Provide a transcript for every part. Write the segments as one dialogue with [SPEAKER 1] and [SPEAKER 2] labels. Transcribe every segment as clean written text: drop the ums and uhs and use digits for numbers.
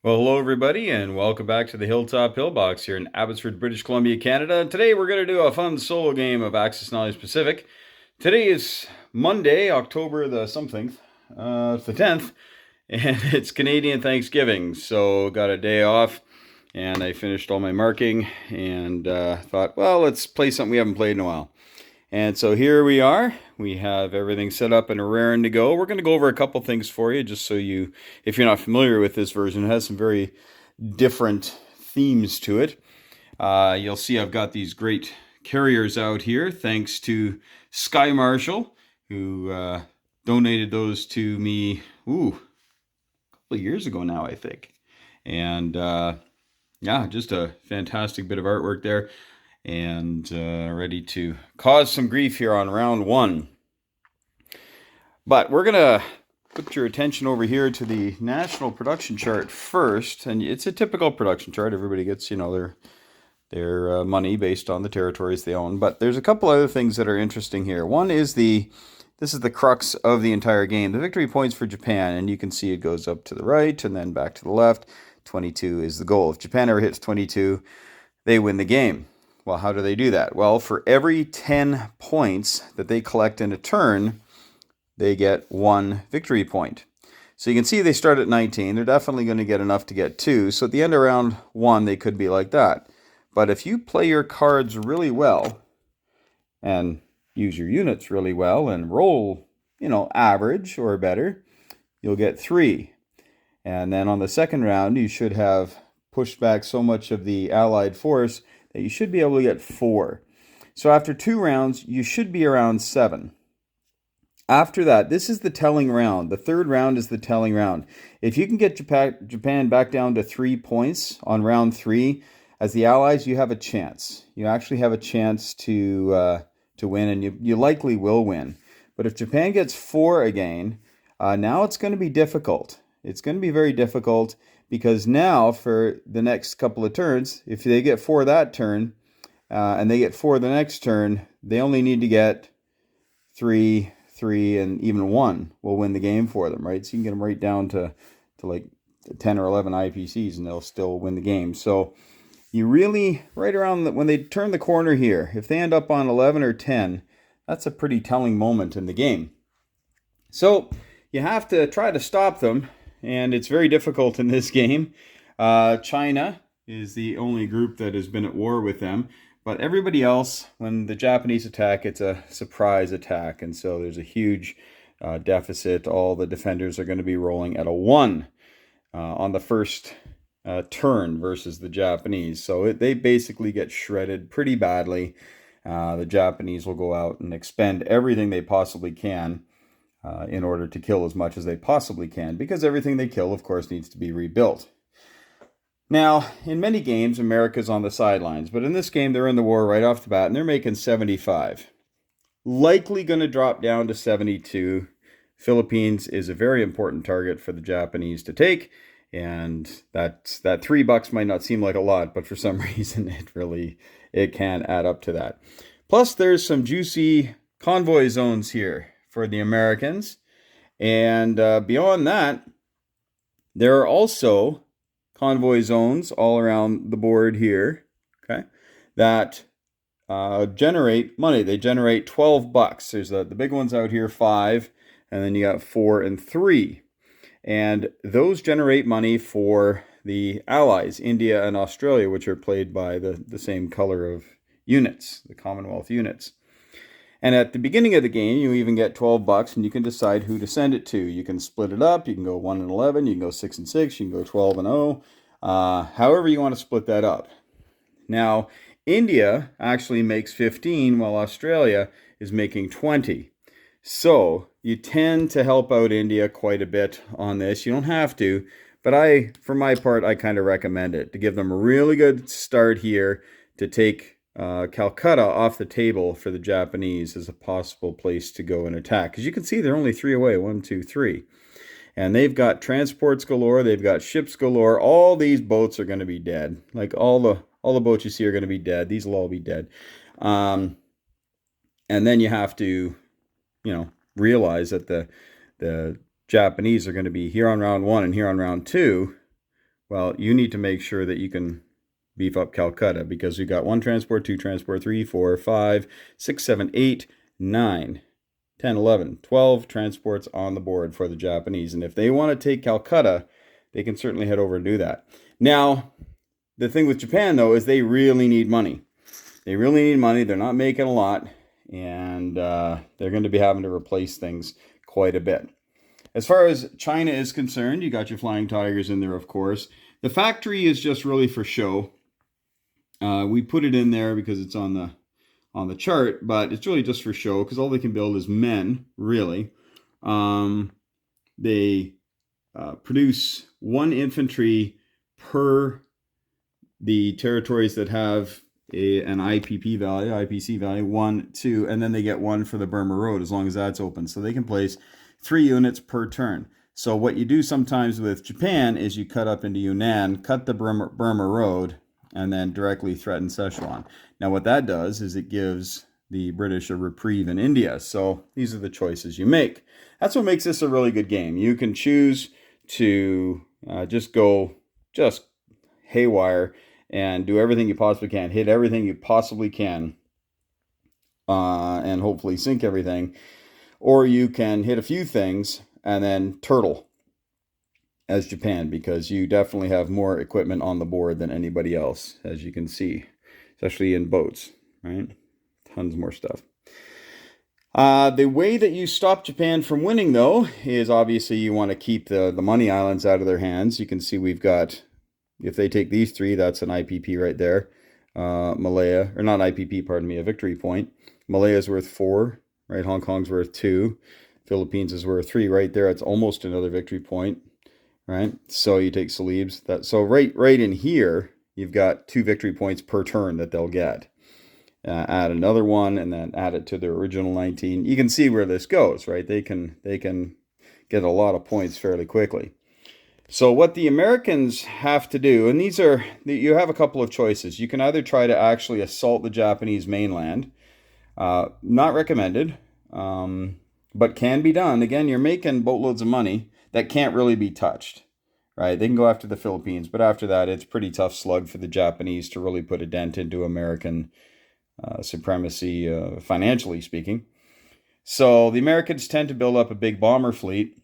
[SPEAKER 1] Well, hello everybody, and welcome back to the Hilltop Pillbox here in Abbotsford, British Columbia, Canada. Today we're going to do a fun solo game of Axis Knowledge Pacific. Today is Monday, October the something, it's the 10th, and it's Canadian Thanksgiving, so got a day off, and I finished all my marking, and thought, well, let's play something we haven't played in a while. And so here we are. We have everything set up and raring to go. We're going to go over a couple things for you, just so you, if you're not familiar with this version, it has some very different themes to it. You'll see I've got these great carriers out here, thanks to Sky Marshall, who donated those to me, a couple of years ago now, I think. And yeah, just a fantastic bit of artwork there. And ready to cause some grief here on round one. But we're going to put your attention over here to the national production chart first. And it's a typical production chart. Everybody gets, their money based on the territories they own. But there's a couple other things that are interesting here. One is this is the crux of the entire game. The victory points for Japan. And you can see it goes up to the right and then back to the left. 22 is the goal. If Japan ever hits 22, they win the game. Well, how do they do that? Well, for every 10 points that they collect in a turn, they get 1 victory point. So you can see they start at 19. They're definitely going to get enough to get 2. So at the end of round 1, they could be like that. But if you play your cards really well and use your units really well and roll, average or better, you'll get 3. And then on the second round, you should have pushed back so much of the Allied force that you should be able to get 4. So after 2 rounds, you should be around 7. After that, this is the telling round. The third round is the telling round. If you can get Japan back down to 3 points on round 3, as the Allies, you have a chance. You actually have a chance to win, and you likely will win. But if Japan gets 4 again, now it's going to be difficult. It's going to be very difficult, because now for the next couple of turns, if they get 4 that turn and they get 4 the next turn, they only need to get 3, and even 1 will win the game for them, right? So you can get them right down to like 10 or 11 IPCs and they'll still win the game. So you really, right around when they turn the corner here, if they end up on 11 or 10, that's a pretty telling moment in the game. So you have to try to stop them. And it's very difficult in this game. China is the only group that has been at war with them. But everybody else, when the Japanese attack, it's a surprise attack. And so there's a huge deficit. All the defenders are going to be rolling at a 1 on the first turn versus the Japanese. So they basically get shredded pretty badly. The Japanese will go out and expend everything they possibly can in order to kill as much as they possibly can, because everything they kill, of course, needs to be rebuilt. Now, in many games, America's on the sidelines, but in this game, they're in the war right off the bat, and they're making 75. Likely going to drop down to 72. Philippines is a very important target for the Japanese to take, and that $3 might not seem like a lot, but for some reason, it can add up to that. Plus, there's some juicy convoy zones here for the Americans. And beyond that, there are also convoy zones all around the board here, okay, that generate money. They generate $12. There's the big ones out here, 5, and then you got 4 and 3. And those generate money for the Allies, India and Australia, which are played by the same color of units, the Commonwealth units. And at the beginning of the game, you even get $12, and you can decide who to send it to. You can split it up. You can go 1 and 11. You can go 6 and 6. You can go 12 and 0. However you want to split that up. Now, India actually makes 15, while Australia is making 20. So you tend to help out India quite a bit on this. You don't have to, but for my part, I kind of recommend it to give them a really good start here to take Calcutta off the table for the Japanese as a possible place to go and attack. Because you can see they're only 3 away, 1, 2, 3. And they've got transports galore, they've got ships galore. All these boats are going to be dead. Like all the boats you see are going to be dead. These will all be dead. And then you have to, realize that the Japanese are going to be here on round 1 and here on round 2 well, you need to make sure that you can beef up Calcutta, because we've got 1 transport, 2 transport, 3, 4, 5, 6, 7, 8, 9, 10, 11, 12 transports on the board for the Japanese. And if they want to take Calcutta, they can certainly head over and do that. Now, the thing with Japan, though, is they really need money. They really need money. They're not making a lot, and they're going to be having to replace things quite a bit. As far as China is concerned, you got your Flying Tigers in there, of course. The factory is just really for show. We put it in there because it's on the chart, but it's really just for show, because all they can build is men, really. They produce 1 infantry per the territories that have an IPP value, IPC value, 1, 2, and then they get 1 for the Burma Road, as long as that's open. So they can place 3 units per turn. So what you do sometimes with Japan is you cut up into Yunnan, cut the Burma Road, and then directly threaten Szechuan. Now what that does is it gives the British a reprieve in India. So these are the choices you make. That's what makes this a really good game. You can choose to just go haywire and do everything you possibly can, hit everything you possibly can, and hopefully sink everything. Or you can hit a few things and then turtle as Japan, because you definitely have more equipment on the board than anybody else, as you can see, especially in boats, right? Tons more stuff. The way that you stop Japan from winning, though, is obviously you want to keep the money islands out of their hands. You can see we've got, if they take these 3, that's an IPP right there. Malaya, or not IPP, pardon me, a victory point. Malaya's worth 4, right? Hong Kong's worth 2. Philippines is worth 3 right there. It's almost another victory point, right? So you take Celebes. So right in here, you've got 2 victory points per turn that they'll get. Add another one, and then add it to their original 19. You can see where this goes, right? They can get a lot of points fairly quickly. So what the Americans have to do, and you have a couple of choices. You can either try to actually assault the Japanese mainland. Not recommended, but can be done. Again, you're making boatloads of money that can't really be touched, right? They can go after the Philippines, but after that, it's pretty tough slug for the Japanese to really put a dent into American supremacy, financially speaking. So the Americans tend to build up a big bomber fleet,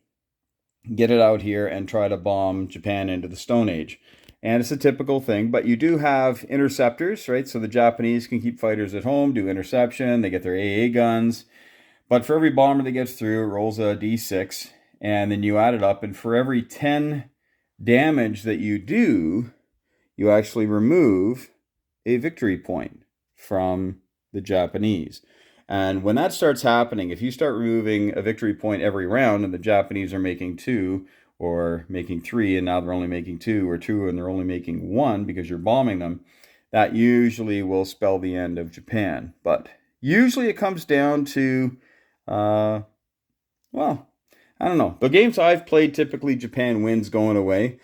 [SPEAKER 1] get it out here, and try to bomb Japan into the Stone Age. And it's a typical thing, but you do have interceptors, right? So the Japanese can keep fighters at home, do interception, they get their AA guns. But for every bomber that gets through, it rolls a D6, and then you add it up, and for every 10 damage that you do, you actually remove a victory point from the Japanese. And when that starts happening, if you start removing a victory point every round, and the Japanese are making 2 or making 3, and now they're only making 2, or 2 and they're only making 1 because you're bombing them, that usually will spell the end of Japan. But usually it comes down to, well, I don't know. The games I've played, typically Japan wins going away,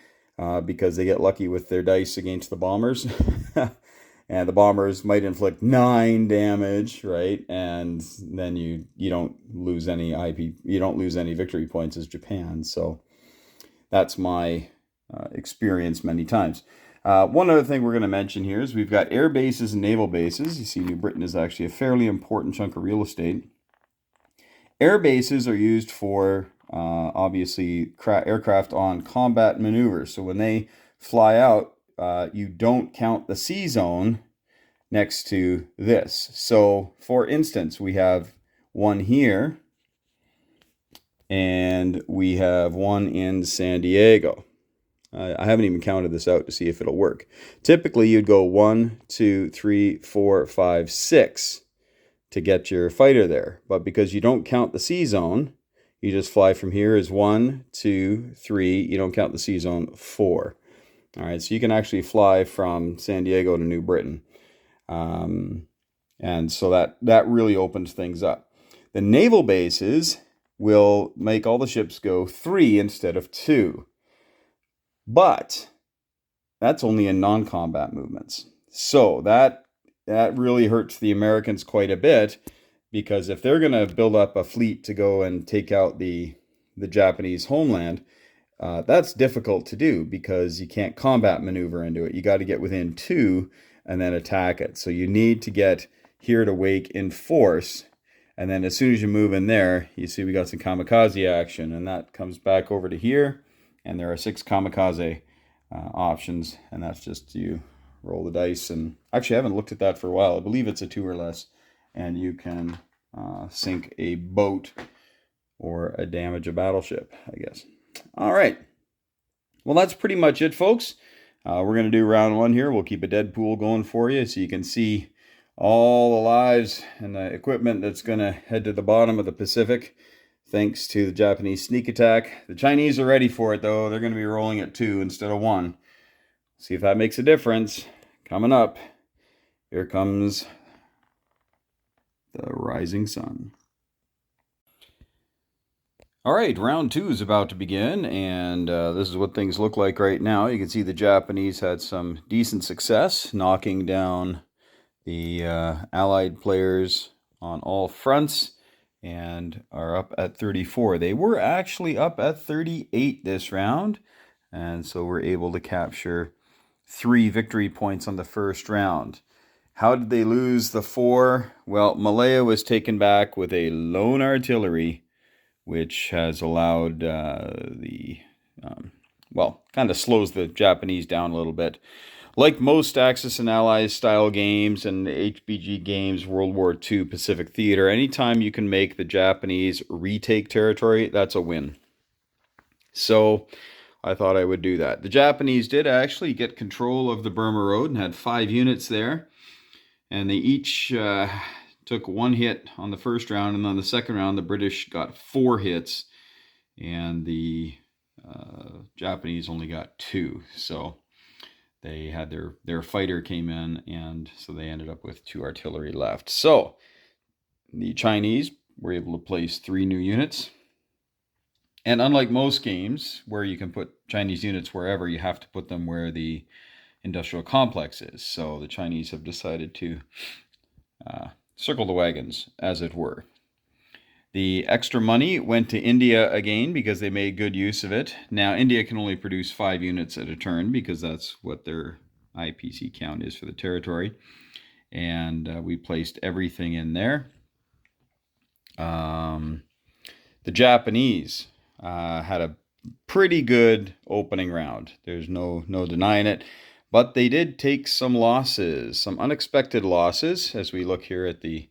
[SPEAKER 1] because they get lucky with their dice against the bombers. And the bombers might inflict 9 damage, right? And then you don't lose any you don't lose any victory points as Japan. So that's my experience many times. One other thing we're going to mention here is we've got air bases and naval bases. You see, New Britain is actually a fairly important chunk of real estate. Air bases are used for, obviously, aircraft on combat maneuvers. So when they fly out, you don't count the C zone next to this. So, for instance, we have one here, and we have one in San Diego. I haven't even counted this out to see if it'll work. Typically, you'd go 1, 2, 3, 4, 5, 6 to get your fighter there. But because you don't count the C zone, you just fly from here as 1, 2, 3. You don't count the C zone, 4. All right, so you can actually fly from San Diego to New Britain. And so that really opens things up. The naval bases will make all the ships go 3 instead of 2. But that's only in non-combat movements. So that really hurts the Americans quite a bit, because if they're going to build up a fleet to go and take out the Japanese homeland, That's difficult to do because you can't combat maneuver into it. You got to get within 2 and then attack it. So you need to get here to wake in force. And then as soon as you move in there, you see we got some kamikaze action. And that comes back over to here. And there are 6 kamikaze options. And that's just you roll the dice. And actually, I haven't looked at that for a while. I believe it's a 2 or less. And you can sink a boat or damage a battleship, I guess. All right. Well, that's pretty much it, folks. We're going to do round 1 here. We'll keep a dead pool going for you so you can see all the lives and the equipment that's going to head to the bottom of the Pacific thanks to the Japanese sneak attack. The Chinese are ready for it, though. They're going to be rolling at 2 instead of 1. See if that makes a difference. Coming up, here comes the rising sun. All right, round 2 is about to begin, and this is what things look like right now. You can see the Japanese had some decent success knocking down the Allied players on all fronts and are up at 34. They were actually up at 38 this round, and so we're able to capture 3 victory points on the first round. How did they lose the 4? Well, Malaya was taken back with a lone artillery, which has allowed kind of slows the Japanese down a little bit. Like most Axis and Allies style games and HBG games, World War II Pacific Theater, anytime you can make the Japanese retake territory, that's a win. So I thought I would do that. The Japanese did actually get control of the Burma Road and had 5 units there. And they each took 1 hit on the first round, and on the second round, the British got 4 hits, and the Japanese only got 2. So they had their fighter came in, and so they ended up with 2 artillery left. So the Chinese were able to place 3 new units. And unlike most games where you can put Chinese units wherever, you have to put them where the industrial complex is. So the Chinese have decided to circle the wagons, as it were. The extra money went to India again because they made good use of it. Now, India can only produce 5 units at a turn because that's what their IPC count is for the territory. And we placed everything in there. The Japanese had a pretty good opening round. There's no denying it. But they did take some losses, some unexpected losses, as we look here at the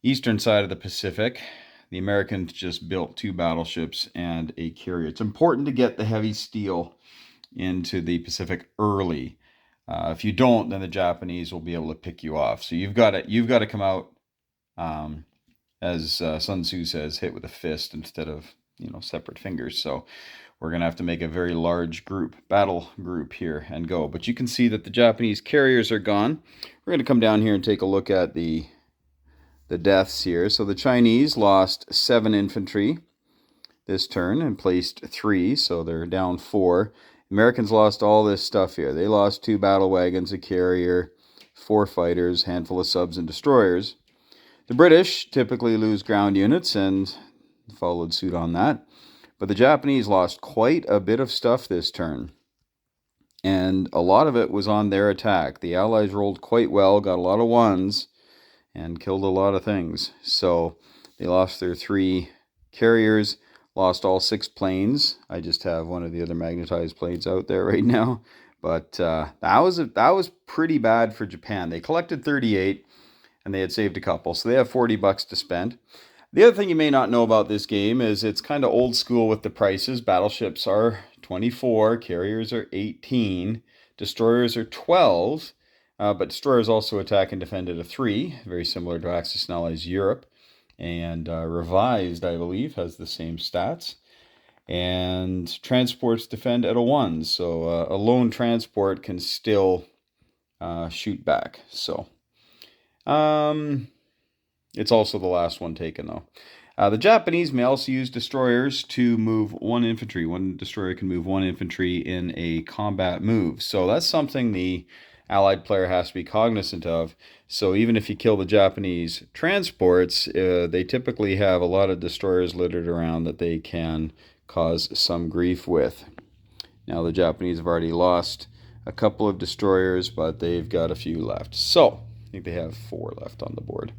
[SPEAKER 1] eastern side of the Pacific. The Americans just built 2 battleships and a carrier. It's important to get the heavy steel into the Pacific early. If you don't, then the Japanese will be able to pick you off. So you've got to come out, as Sun Tzu says, hit with a fist instead of separate fingers. So we're going to have to make a very large battle group here and go. But you can see that the Japanese carriers are gone. We're going to come down here and take a look at the deaths here. So the Chinese lost 7 infantry this turn and placed 3, so they're down 4. Americans lost all this stuff here. They lost 2 battle wagons, a carrier, 4 fighters, handful of subs and destroyers. The British typically lose ground units and followed suit on that. But the Japanese lost quite a bit of stuff this turn. And a lot of it was on their attack. The Allies rolled quite well, got a lot of 1s, and killed a lot of things. So they lost their 3 carriers, lost all 6 planes. I just have one of the other magnetized planes out there right now. But that was pretty bad for Japan. They collected 38, and they had saved a couple. So they have $40 to spend. The other thing you may not know about this game is it's kind of old school with the prices. Battleships are 24, carriers are 18, destroyers are 12, but destroyers also attack and defend at a 3, very similar to Axis and Allies Europe. And Revised, I believe, has the same stats. And transports defend at a 1, so a lone transport can still shoot back. So it's also the last one taken, though. The Japanese may also use destroyers to move 1 infantry. 1 destroyer can move 1 infantry in a combat move. So that's something the Allied player has to be cognizant of. So even if you kill the Japanese transports, they typically have a lot of destroyers littered around that they can cause some grief with. Now the Japanese have already lost a couple of destroyers, but they've got a few left. So I think they have 4 left on the board.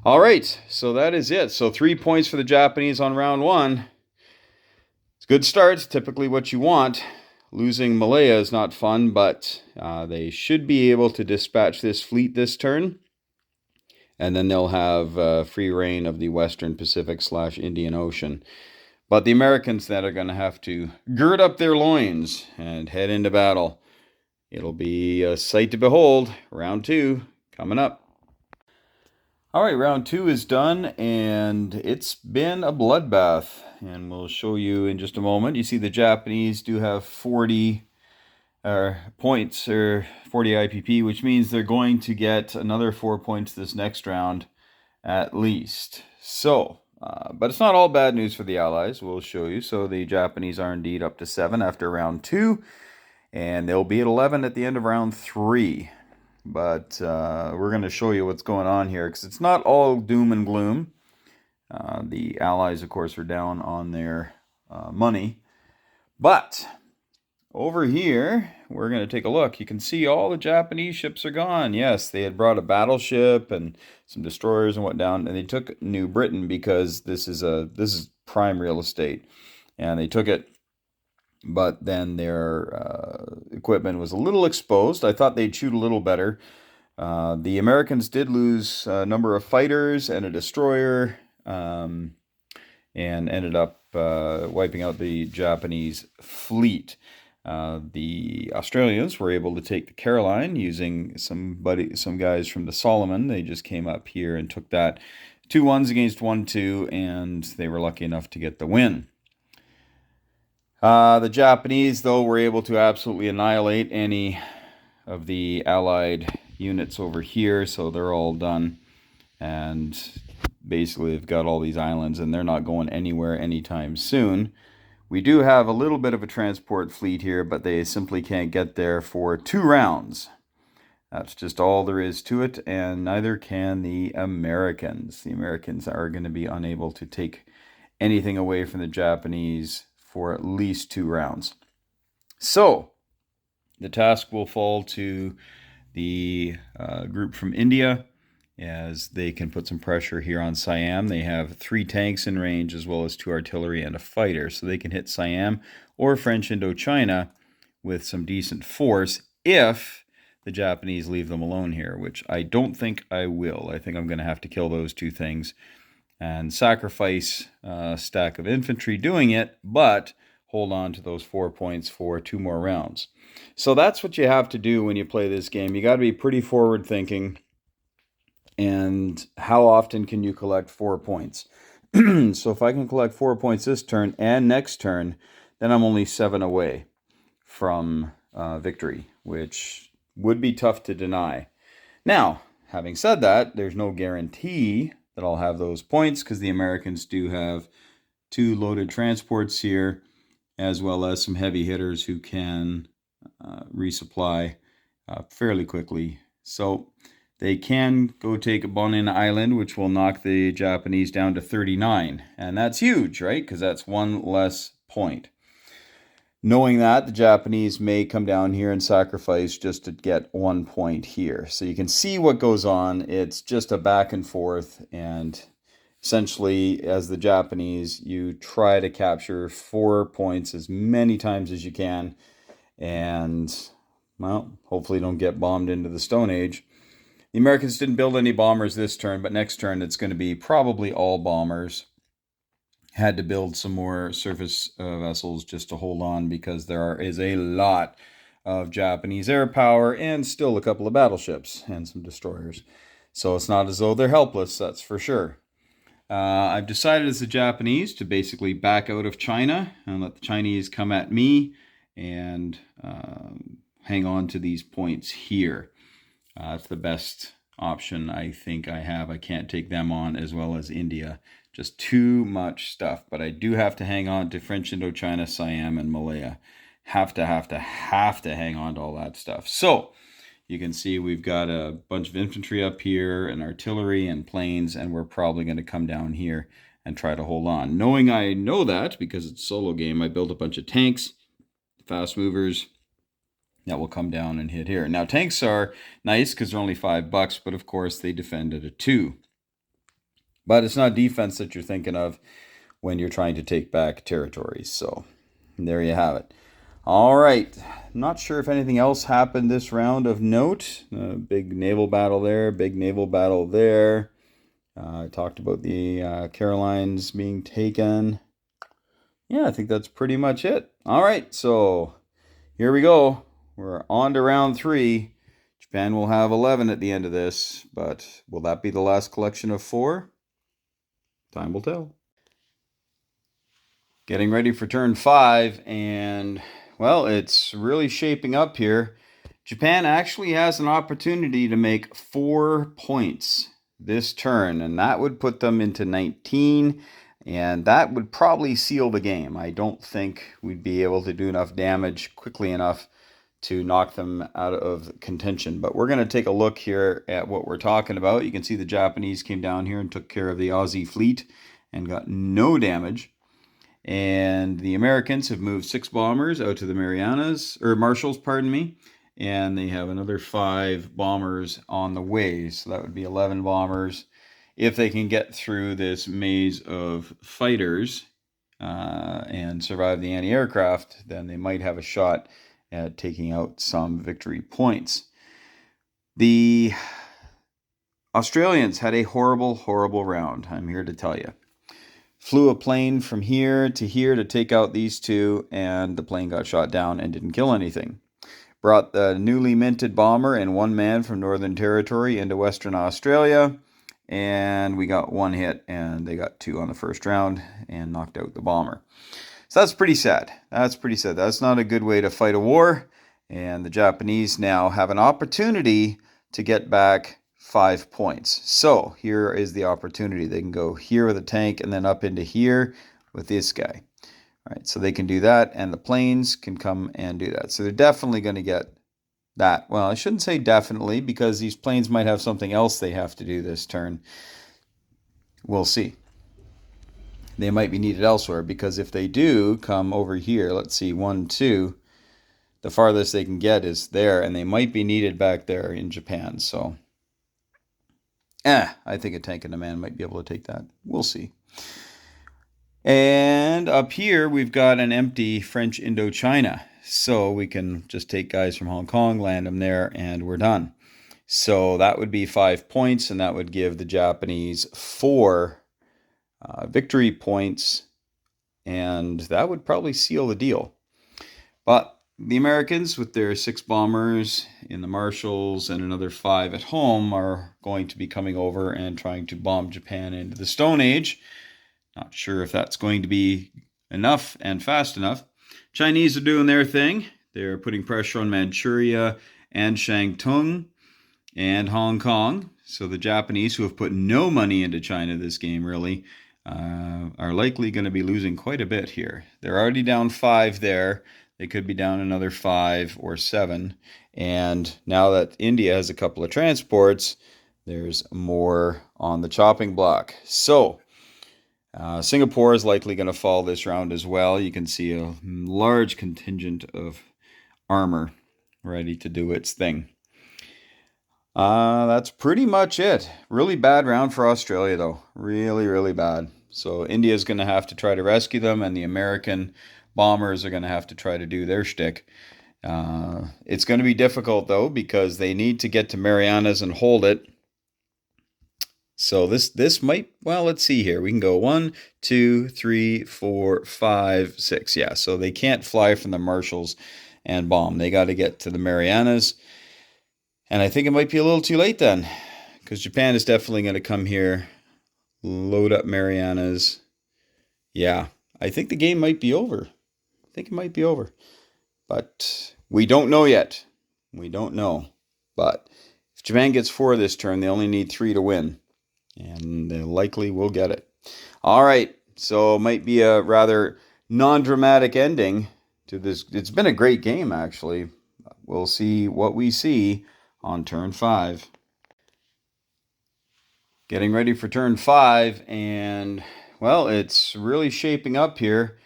[SPEAKER 1] All right, so that is it. So 3 points for the Japanese on round 1. It's a good start. It's typically what you want. Losing Malaya is not fun, but they should be able to dispatch this fleet this turn. And then they'll have free reign of the Western Pacific / Indian Ocean. But the Americans then are going to have to gird up their loins and head into battle. It'll be a sight to behold. Round 2 coming up. All right, round 2 is done, and it's been a bloodbath. And we'll show you in just a moment. You see the Japanese do have 40 points, or 40 IPP, which means they're going to get another 4 points this next round at least. So, but it's not all bad news for the Allies. We'll show you. So the Japanese are indeed up to 7 after round 2, and they'll be at 11 at the end of round 3. But we're going to show you what's going on here, because it's not all doom and gloom. The Allies, of course, are down on their money. But over here, we're going to take a look. You can see all the Japanese ships are gone. Yes, they had brought a battleship and some destroyers and whatnot, and they took New Britain because this is prime real estate, and they took it. But then their equipment was a little exposed. I thought they'd shoot a little better. The Americans did lose a number of fighters and a destroyer, and ended up wiping out the Japanese fleet. The Australians were able to take the Caroline using some guys from the Solomon. They just came up here and took that 2-1s against 1-2, and they were lucky enough to get the win. The Japanese, though, were able to absolutely annihilate any of the Allied units over here, so they're all done. And basically, they've got all these islands, and they're not going anywhere anytime soon. We do have a little bit of a transport fleet here, but they simply can't get there for 2 rounds. That's just all there is to it, and neither can the Americans. The Americans are going to be unable to take anything away from the Japanese for at least 2 rounds. So, the task will fall to the group from India, as they can put some pressure here on Siam. They have 3 tanks in range, as well as 2 artillery and a fighter, so they can hit Siam or French Indochina with some decent force if the Japanese leave them alone here, which I don't think I will. I think I'm going to have to kill those 2 things and sacrifice a stack of infantry doing it, but hold on to those 4 points for 2 more rounds. So that's what you have to do when you play this game. You got to be pretty forward thinking. And how often can you collect 4 points? So if I can collect 4 points this turn and next turn, then I'm only 7 away from victory, which would be tough to deny. Now, having said that, there's no guarantee that I'll have those points, because the Americans do have 2 loaded transports here, as well as some heavy hitters who can resupply fairly quickly. So they can go take Bonin Island, which will knock the Japanese down to 39. And that's huge, right? Because that's 1 less point. Knowing that, the Japanese may come down here and sacrifice just to get 1 point here. So you can see what goes on. It's just a back and forth. And essentially, as the Japanese, you try to capture 4 points as many times as you can. And, well, hopefully don't get bombed into the Stone Age. The Americans didn't build any bombers this turn, but next turn it's going to be probably all bombers. Had to build some more surface vessels just to hold on, because there is a lot of Japanese air power and still a couple of battleships and some destroyers. So it's not as though they're helpless, that's for sure. I've decided as the Japanese to basically back out of China and let the Chinese come at me and hang on to these points here. It's the best option I think I have. I can't take them on, as well as India. Just too much stuff. But I do have to hang on to French Indochina, Siam, and Malaya. Have to hang on to all that stuff. So you can see we've got a bunch of infantry up here and artillery and planes, and we're probably going to come down here and try to hold on. Knowing I know that, because it's a solo game, I built a bunch of tanks fast movers that will come down and hit here. Now, tanks are nice because they're only $5, but of course they defend at a 2. But it's not defense that you're thinking of when you're trying to take back territories. So there you have it. All right. Not sure if anything else happened this round of note. Big naval battle there, big naval battle there. I talked about the Carolines being taken. Yeah, I think that's pretty much it. All right, so here we go. We're on to round 3. Japan will have 11 at the end of this, but will that be the last collection of 4? Time will tell. Getting ready for turn 5, and, well, it's really shaping up here. Japan actually has an opportunity to make 4 points this turn, and that would put them into 19, and that would probably seal the game. I don't think we'd be able to do enough damage quickly enough to knock them out of contention. But we're going to take a look here at what we're talking about. You can see the Japanese came down here and took care of the Aussie fleet and got no damage. And the Americans have moved 6 bombers out to the Marshalls, pardon me. And they have another 5 bombers on the way. So that would be 11 bombers. If they can get through this maze of fighters and survive the anti-aircraft, then they might have a shot at taking out some victory points. The Australians had a horrible, horrible round, I'm here to tell you. Flew a plane from here to take out these 2, and the plane got shot down and didn't kill anything. Brought the newly minted bomber and 1 man from Northern Territory into Western Australia, and we got 1 hit, and they got 2 on the first round and knocked out the bomber. So that's pretty sad. That's not a good way to fight a war. And the Japanese now have an opportunity to get back 5 points. So here is the opportunity. They can go here with a tank and then up into here with this guy. All right, so they can do that, and the planes can come and do that. So they're definitely going to get that. Well, I shouldn't say definitely, because these planes might have something else they have to do this turn. We'll see. They might be needed elsewhere, because if they do come over here, let's see, 1, 2, the farthest they can get is there, and they might be needed back there in Japan. So, I think a tank and a man might be able to take that. We'll see. And up here, we've got an empty French Indochina. So we can just take guys from Hong Kong, land them there, and we're done. So that would be 5 points, and that would give the Japanese 4 victory points, and that would probably seal the deal. But the Americans, with their 6 bombers in the Marshalls and another 5 at home, are going to be coming over and trying to bomb Japan into the Stone Age. Not sure if that's going to be enough and fast enough. Chinese are doing their thing. They're putting pressure on Manchuria and Shantung and Hong Kong. So the Japanese, who have put no money into China this game, really, are likely going to be losing quite a bit here. They're already down 5 there. They could be down another 5 or 7. And now that India has a couple of transports, there's more on the chopping block. So Singapore is likely going to fall this round as well. You can see a large contingent of armor ready to do its thing. That's pretty much it. Really bad round for Australia, though. Really, really bad. So India is going to have to try to rescue them, and the American bombers are going to have to try to do their shtick. It's going to be difficult, though, because they need to get to Marianas and hold it. So this might, well, let's see here. We can go 1, 2, 3, 4, 5, 6. Yeah, so they can't fly from the Marshalls and bomb. They got to get to the Marianas. And I think it might be a little too late then, because Japan is definitely going to come here, load up Marianas. Yeah, I think the game might be over. I think it might be over. But we don't know yet. We don't know. But if Japan gets 4 this turn, they only need 3 to win. And they likely will get it. All right, so it might be a rather non-dramatic ending to this. It's been a great game, actually. We'll see what we see on turn 5. Getting ready for turn 5, and, well, it's really shaping up here.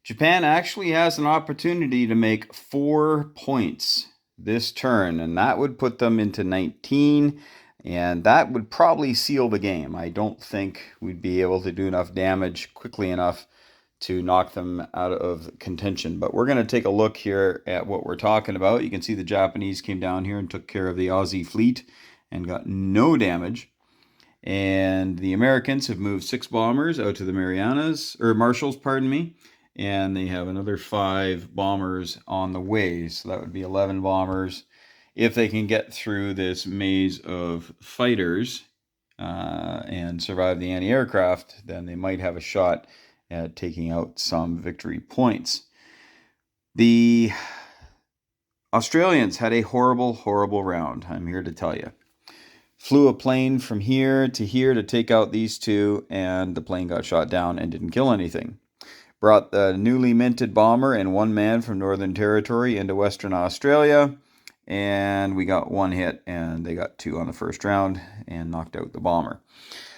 [SPEAKER 1] Japan actually has an opportunity to make 4 points this turn, and that would put them into 19, and that would probably seal the game. I don't think we'd be able to do enough damage quickly enough to knock them out of contention. But we're going to take a look here at what we're talking about. You can see the Japanese came down here and took care of the Aussie fleet and got no damage. And the Americans have moved 6 bombers out to the Marianas, or Marshalls, pardon me. And they have another 5 bombers on the way. So that would be 11 bombers. If they can get through this maze of fighters and survive the anti-aircraft, then they might have a shot at taking out some victory points. The Australians had a horrible, horrible round, I'm here to tell you. Flew a plane from here to take out these 2, and the plane got shot down and didn't kill anything. Brought the newly minted bomber and 1 man from Northern Territory into Western Australia, and we got 1 hit, and they got 2 on the first round and knocked out the bomber.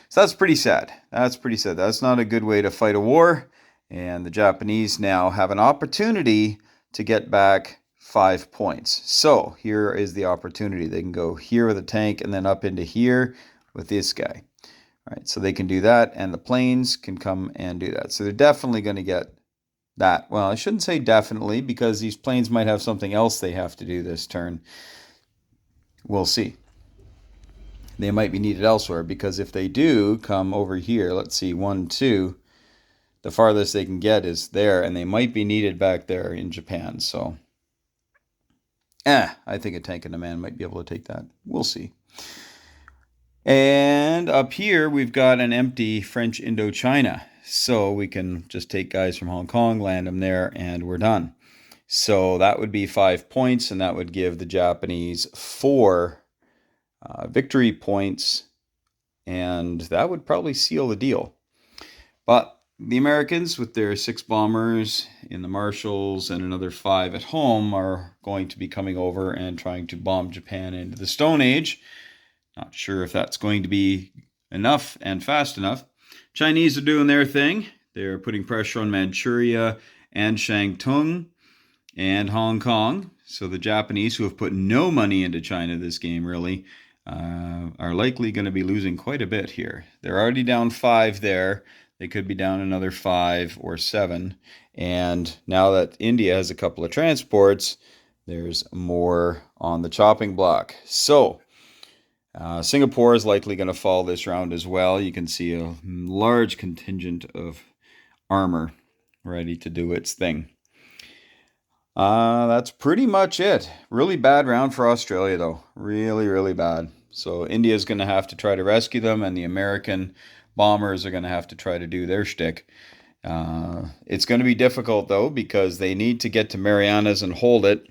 [SPEAKER 1] So that's pretty sad. That's not a good way to fight a war, and the Japanese now have an opportunity to get back 5 points. So here is the opportunity. They can go here with a tank and then up into here with this guy. All right, so they can do that, and the planes can come and do that. So they're definitely going to get that. Well, I shouldn't say definitely, because these planes might have something else they have to do this turn. We'll see. They might be needed elsewhere, because if they do come over here, let's see, 1, 2, the farthest they can get is there, and they might be needed back there in Japan. So, I think a tank and a man might be able to take that. We'll see. And up here, we've got an empty French Indochina. So we can just take guys from Hong Kong, land them there, and we're done. So that would be 5 points, and that would give the Japanese 4 victory points, and that would probably seal the deal. But the Americans, with their 6 bombers in the Marshalls and another 5 at home, are going to be coming over and trying to bomb Japan into the Stone Age. Not sure if that's going to be enough and fast enough. Chinese are doing their thing. They're putting pressure on Manchuria and Shantung and Hong Kong. So the Japanese, who have put no money into China this game, really, are likely going to be losing quite a bit here. They're already down 5 there. They could be down another 5 or 7. And now that India has a couple of transports, there's more on the chopping block. So Singapore is likely going to fall this round as well. You can see a large contingent of armor ready to do its thing. That's pretty much it. Really bad round for Australia, though. Really, really bad. So India is going to have to try to rescue them, and the American bombers are going to have to try to do their shtick. It's going to be difficult, though, because they need to get to Marianas and hold it.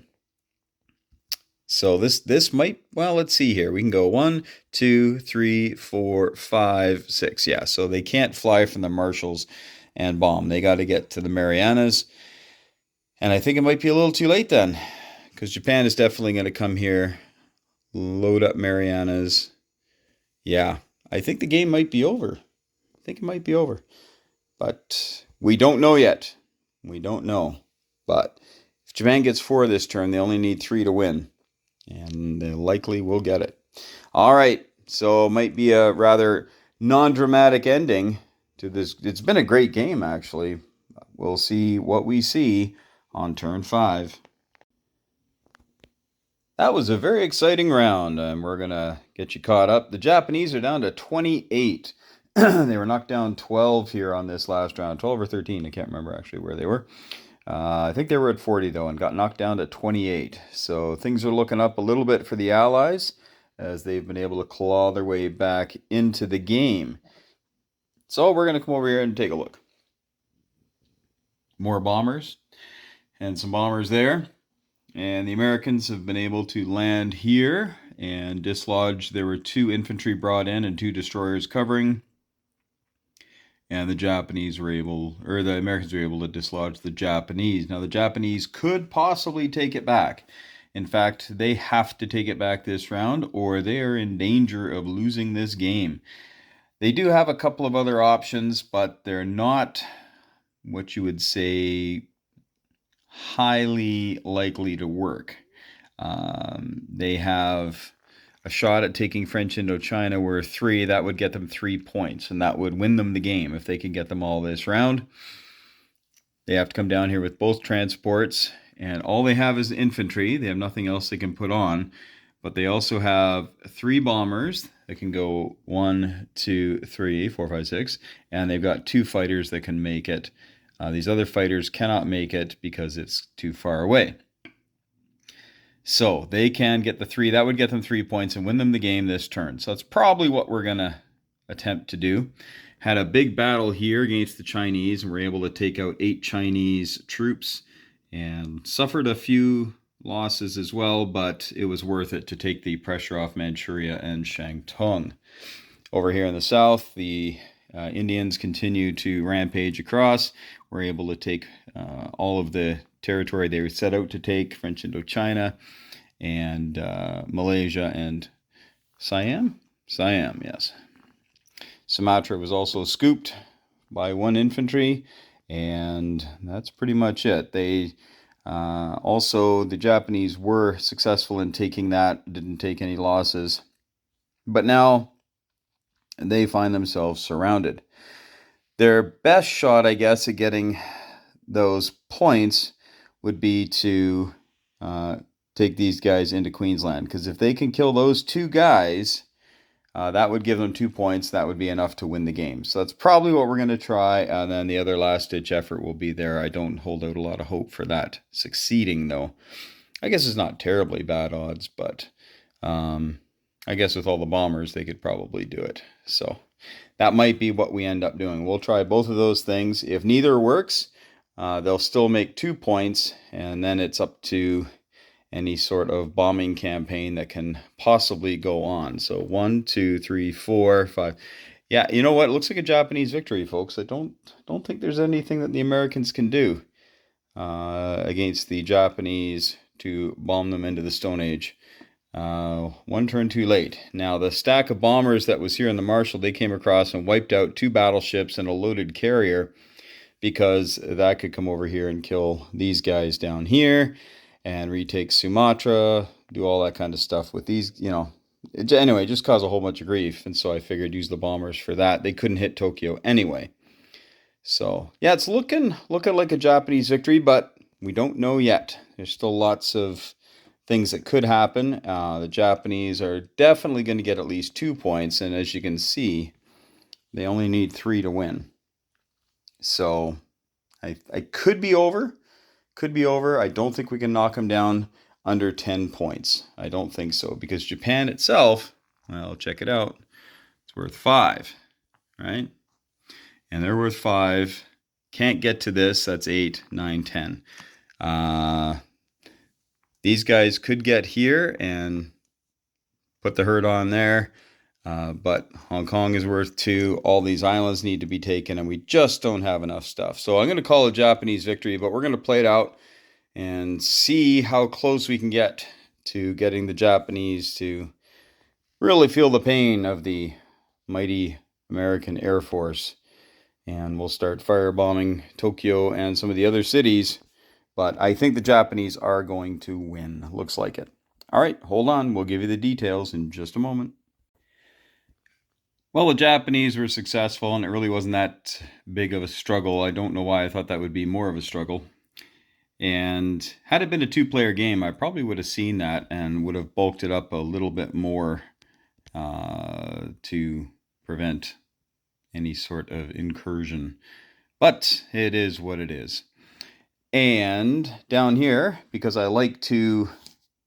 [SPEAKER 1] So this might, well, let's see here. We can go 1, 2, 3, 4, 5, 6. Yeah, so they can't fly from the Marshalls and bomb. They got to get to the Marianas. And I think it might be a little too late then, because Japan is definitely going to come here, load up Marianas. Yeah, I think the game might be over. I think it might be over. But we don't know yet. We don't know. But if Japan gets 4 this turn, they only need 3 to win. And they likely will get it. All right, so it might be a rather non-dramatic ending to this. It's been a great game, actually. We'll see what we see on turn 5. That was a very exciting round, and we're going to get you caught up. The Japanese are down to 28. They were knocked down 12 here on this last round. 12 or 13, I can't remember actually where they were. I think they were at 40, though, and got knocked down to 28. So things are looking up a little bit for the Allies, as they've been able to claw their way back into the game. So we're going to come over here and take a look. More bombers, and some bombers there. And the Americans have been able to land here and dislodge. There were 2 infantry brought in and 2 destroyers covering. And the Americans were able to dislodge the Japanese. Now, the Japanese could possibly take it back. In fact, they have to take it back this round, or they are in danger of losing this game. They do have a couple of other options, but they're not what you would say highly likely to work. They have a shot at taking French Indochina where 3, that would get them 3 points, and that would win them the game if they can get them all this round. They have to come down here with both transports, and all they have is infantry. They have nothing else they can put on, but they also have 3 bombers that can go 1, 2, 3, 4, 5, 6, and they've got 2 fighters that can make it. These other fighters cannot make it because it's too far away. So they can get the 3. That would get them 3 points and win them the game this turn. So that's probably what we're going to attempt to do. Had a big battle here against the Chinese, and were able to take out 8 Chinese troops and suffered a few losses as well, but it was worth it to take the pressure off Manchuria and Shantung. Over here in the south, the Indians continue to rampage across. We're able to take all of the territory they set out to take, French Indochina and Malaysia and Siam? Siam, yes. Sumatra was also scooped by 1 infantry, and that's pretty much it. They also, the Japanese were successful in taking that, didn't take any losses, but now they find themselves surrounded. Their best shot, I guess, at getting those points would be to take these guys into Queensland, because if they can kill those 2 guys, that would give them 2 points. That would be enough to win the game. So that's probably what we're going to try, and then the other last-ditch effort will be there. I don't hold out a lot of hope for that succeeding, though. I guess it's not terribly bad odds, but I guess with all the bombers, they could probably do it. So that might be what we end up doing. We'll try both of those things. If neither works, they'll still make 2 points, and then it's up to any sort of bombing campaign that can possibly go on. So 1, 2, 3, 4, 5. Yeah, you know what? It looks like a Japanese victory, folks. I don't think there's anything that the Americans can do against the Japanese to bomb them into the Stone Age. 1 turn too late. Now, the stack of bombers that was here in the Marshall, they came across and wiped out 2 battleships and a loaded carrier, because that could come over here and kill these guys down here and retake Sumatra, do all that kind of stuff with these, anyway, just cause a whole bunch of grief. And so I figured use the bombers for that. They couldn't hit Tokyo anyway. So yeah, it's looking like a Japanese victory, but we don't know yet. There's still lots of things that could happen. The Japanese are definitely going to get at least 2 points. And as you can see, they only need 3 to win. So I could be over. I don't think we can knock them down under 10 points. I don't think so, because Japan itself, well, check it out. It's worth 5, right? And they're worth 5. Can't get to this. That's 8, 9, 10. These guys could get here and put the hurt on there. But Hong Kong is worth 2. All these islands need to be taken, and we just don't have enough stuff. So I'm going to call a Japanese victory, but we're going to play it out and see how close we can get to getting the Japanese to really feel the pain of the mighty American Air Force. And we'll start firebombing Tokyo and some of the other cities. But I think the Japanese are going to win. Looks like it. All right, hold on. We'll give you the details in just a moment. Well, the Japanese were successful, and it really wasn't that big of a struggle. I don't know why I thought that would be more of a struggle. And had it been a 2-player game, I probably would have seen that and would have bulked it up a little bit more to prevent any sort of incursion. But it is what it is. And down here, because I like to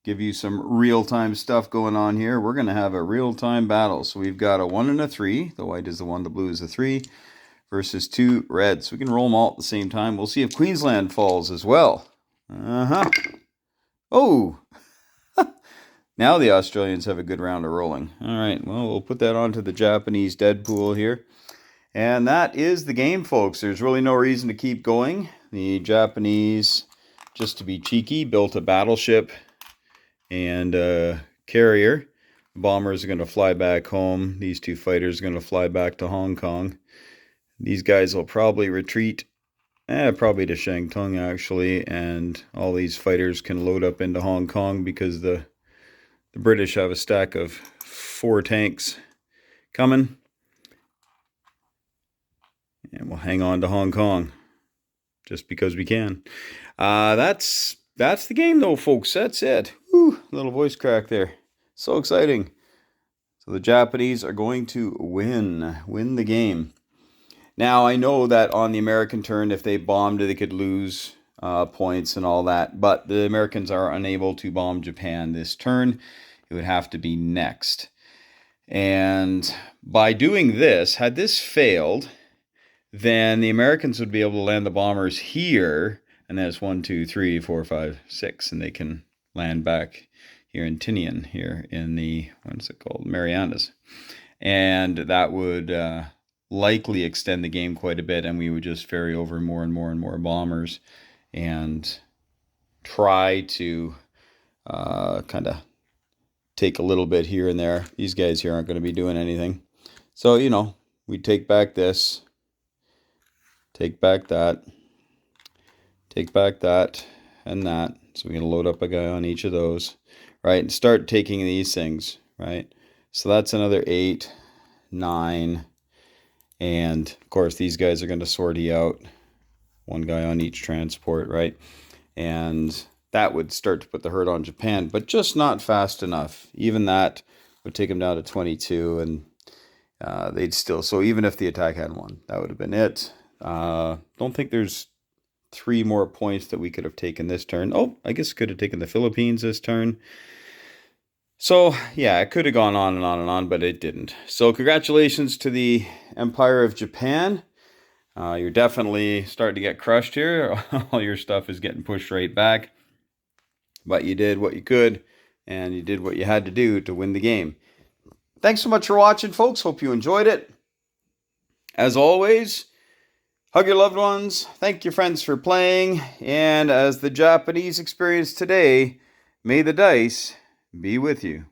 [SPEAKER 1] give you some real-time stuff going on here, we're going to have a real-time battle. So we've got a 1 and a 3. The white is the 1, the blue is the 3, versus 2 reds. We can roll them all at the same time. We'll see if Queensland falls as well. Oh! Now the Australians have a good round of rolling. All right, well, we'll put that onto the Japanese dead pool here. And that is the game, folks. There's really no reason to keep going. The Japanese, just to be cheeky, built a battleship and a carrier. The bombers are going to fly back home. These 2 fighters are going to fly back to Hong Kong. These guys will probably retreat Probably to Shantung actually, and all these fighters can load up into Hong Kong because the British have a stack of 4 tanks coming, and we'll hang on to Hong Kong just because we can. That's the game though, folks. That's it. Whew, little voice crack there. So exciting. So the Japanese are going to win the game. Now, I know that on the American turn, if they bombed, they could lose points and all that. But the Americans are unable to bomb Japan this turn. It would have to be next. And by doing this, had this failed, then the Americans would be able to land the bombers here. And that's 1, 2, 3, 4, 5, 6. And they can land back here in Tinian, here in the, what's it called, Marianas. And that would likely extend the game quite a bit, and we would just ferry over more and more and more bombers and try to kind of take a little bit here and there. These guys here aren't going to be doing anything. So, you know, we take back this, take back that, take back that, and that. So we're going to load up a guy on each of those, right? And start taking these things, right? So that's another 8, 9, and of course these guys are going to sortie out. One guy on each transport, right? And that would start to put the hurt on Japan, but just not fast enough. Even that would take them down to 22, and they'd still, so even if the attack had won, that would have been it. Don't think there's 3 more points that we could have taken this turn. Oh, I guess could have taken the Philippines this turn. So, yeah, it could have gone on and on and on, but it didn't. So, congratulations to the Empire of Japan. You're definitely starting to get crushed here. All your stuff is getting pushed right back. But you did what you could, and you did what you had to do to win the game. Thanks so much for watching, folks. Hope you enjoyed it. As always, hug your loved ones. Thank your friends for playing. And as the Japanese experienced today, may the dice be with you.